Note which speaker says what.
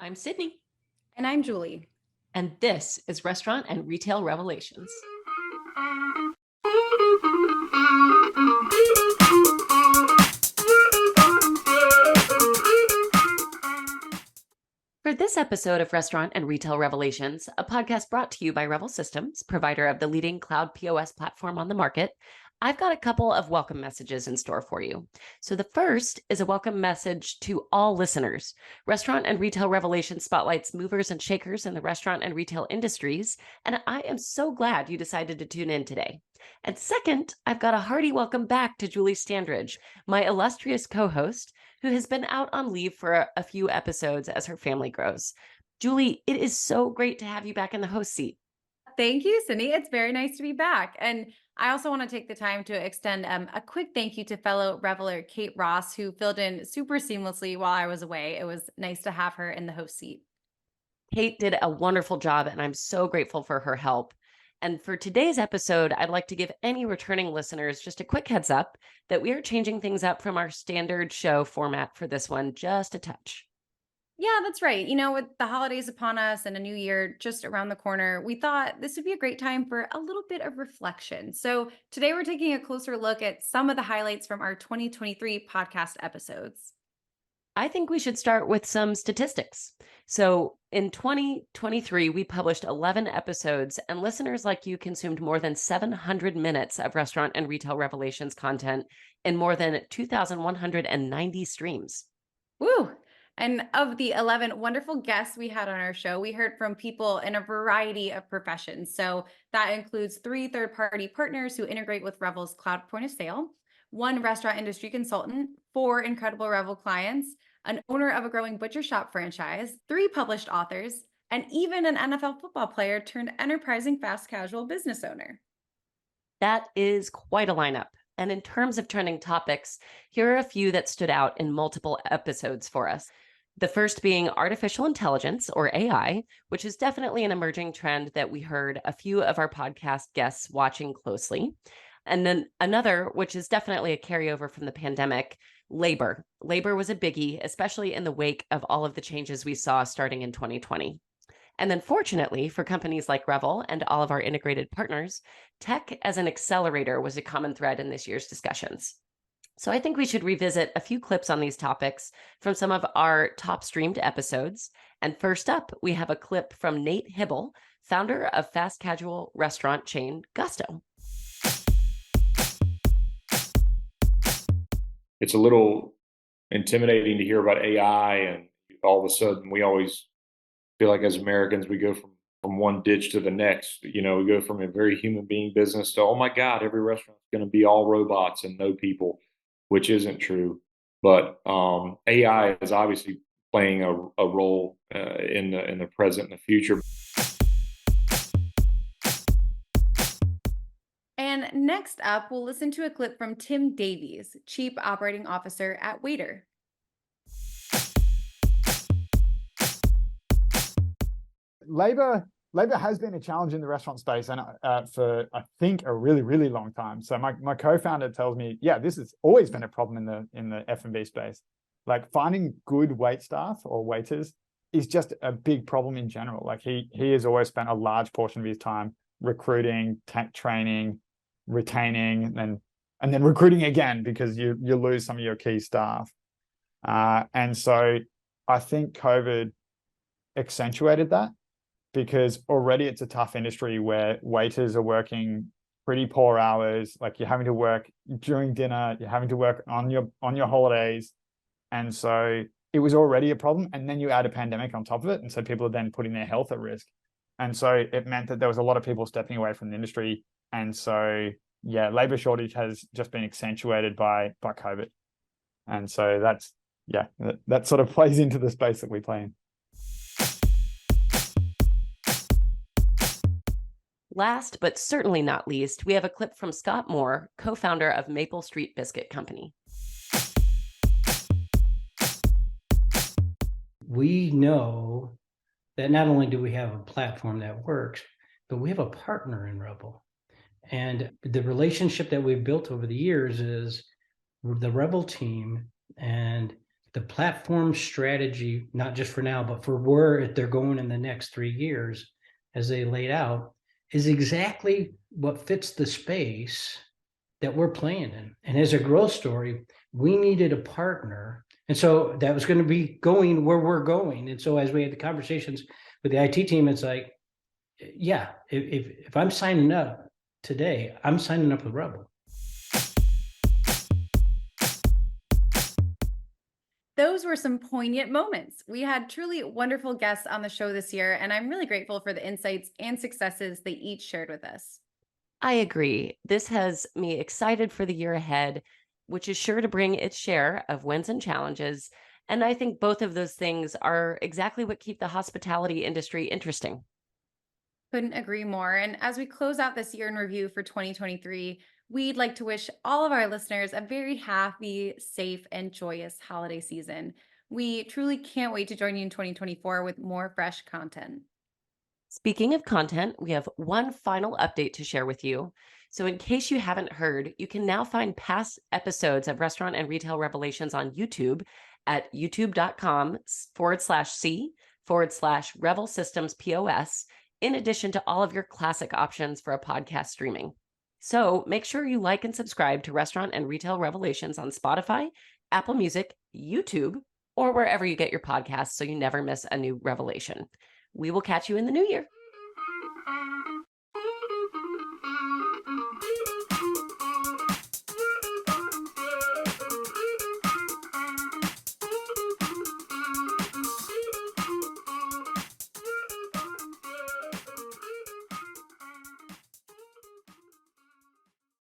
Speaker 1: I'm Sydney,
Speaker 2: And I'm Julie.
Speaker 1: and this is Restaurant and Retail Revelations. For this episode of Restaurant and Retail Revelations, a podcast brought to you by Revel Systems, provider of the leading cloud POS platform on the market, I've got a couple of welcome messages in store for you. So the first is a welcome message to all listeners. Restaurant and Retail Revelations spotlights movers and shakers in the restaurant and retail industries, and I am so glad you decided to tune in today. And second, I've got a hearty welcome back to Julie Standridge, my illustrious co-host, who has been out on leave for a few episodes as her family grows. Julie, it is so great to have you back in the host seat.
Speaker 2: Thank you, Sydney. It's very nice to be back. And I also want to take the time to extend a quick thank you to fellow Reveler Kate Ross, who filled in super seamlessly while I was away. It was nice to have her in the host seat.
Speaker 1: Kate did a wonderful job, and I'm so grateful for her help. And for today's episode, I'd like to give any returning listeners just a quick heads up that we are changing things up from our standard show format for this one just a touch.
Speaker 2: Yeah, that's right. With the holidays upon us and a new year just around the corner, we thought this would be a great time for a little bit of reflection. So today we're taking a closer look at some of the highlights from our 2023 podcast episodes.
Speaker 1: I think we should start with some statistics. So in 2023, we published 11 episodes, and listeners like you consumed more than 700 minutes of restaurant and retail revelations content in more than 2,190 streams.
Speaker 2: Woo! And of the 11 wonderful guests we had on our show, we heard from people in a variety of professions. So that includes 3 third-party partners who integrate with Revel's cloud point of sale, 1 restaurant industry consultant, 4 incredible Revel clients, an owner of a growing butcher shop franchise, 3 published authors, and even an NFL football player turned enterprising fast casual business owner.
Speaker 1: That is quite a lineup. And in terms of trending topics, here are a few that stood out in multiple episodes for us. The first being artificial intelligence, or AI, which is definitely an emerging trend that we heard a few of our podcast guests watching closely. And then another, which is definitely a carryover from the pandemic, labor. Labor was a biggie, especially in the wake of all of the changes we saw starting in 2020. And then fortunately for companies like Revel and all of our integrated partners, tech as an accelerator was a common thread in this year's discussions. So I think we should revisit a few clips on these topics from some of our top streamed episodes. And first up, we have a clip from Nate Hibble, founder of fast casual restaurant chain Gusto.
Speaker 3: It's a little intimidating to hear about AI, and all of a sudden we always feel like as Americans we go from one ditch to the next. We go from a very human being business to, oh my God, every restaurant's going to be all robots and no people, which isn't true. But AI is obviously playing a role in the present and the future.
Speaker 2: And next up, we'll listen to a clip from Tim Davies, Chief Operating Officer at Waiter.
Speaker 4: Labor has been a challenge in the restaurant space, and for I think a really, really long time. So my co-founder tells me, yeah, this has always been a problem in the F&B space. Like finding good wait staff or waiters is just a big problem in general. Like he has always spent a large portion of his time recruiting, training, retaining, and then recruiting again, because you lose some of your key staff. And so I think COVID accentuated that, because already it's a tough industry where waiters are working pretty poor hours. Like you're having to work during dinner, you're having to work on your holidays. And so it was already a problem. And then you add a pandemic on top of it. And so people are then putting their health at risk. And so it meant that there was a lot of people stepping away from the industry. And so, yeah, labor shortage has just been accentuated by COVID. And so that sort of plays into the space that we play in.
Speaker 1: Last but certainly not least, we have a clip from Scott Moore, co-founder of Maple Street Biscuit Company.
Speaker 5: We know that not only do we have a platform that works, but we have a partner in Revel. And the relationship that we've built over the years is the Revel team and the platform strategy, not just for now, but for where they're going in the next 3 years, as they laid out, is exactly what fits the space that we're playing in. And as a growth story, we needed a partner. And so that was going to be going where we're going. And so as we had the conversations with the IT team, it's like, yeah, if I'm signing up today, I'm signing up with Revel.
Speaker 2: Those were some poignant moments. We had truly wonderful guests on the show this year, and I'm really grateful for the insights and successes they each shared with us.
Speaker 1: I agree. This has me excited for the year ahead, which is sure to bring its share of wins and challenges. And I think both of those things are exactly what keep the hospitality industry interesting.
Speaker 2: Couldn't agree more. And as we close out this year in review for 2023, we'd like to wish all of our listeners a very happy, safe, and joyous holiday season. We truly can't wait to join you in 2024 with more fresh content.
Speaker 1: Speaking of content, we have one final update to share with you. So, in case you haven't heard, you can now find past episodes of Restaurant and Retail Revelations on YouTube at youtube.com/C/Revel Systems POS, in addition to all of your classic options for a podcast streaming. So, make sure you like and subscribe to Restaurant and Retail Revelations on Spotify, Apple Music, YouTube, or wherever you get your podcasts so you never miss a new revelation. We will catch you in the new year.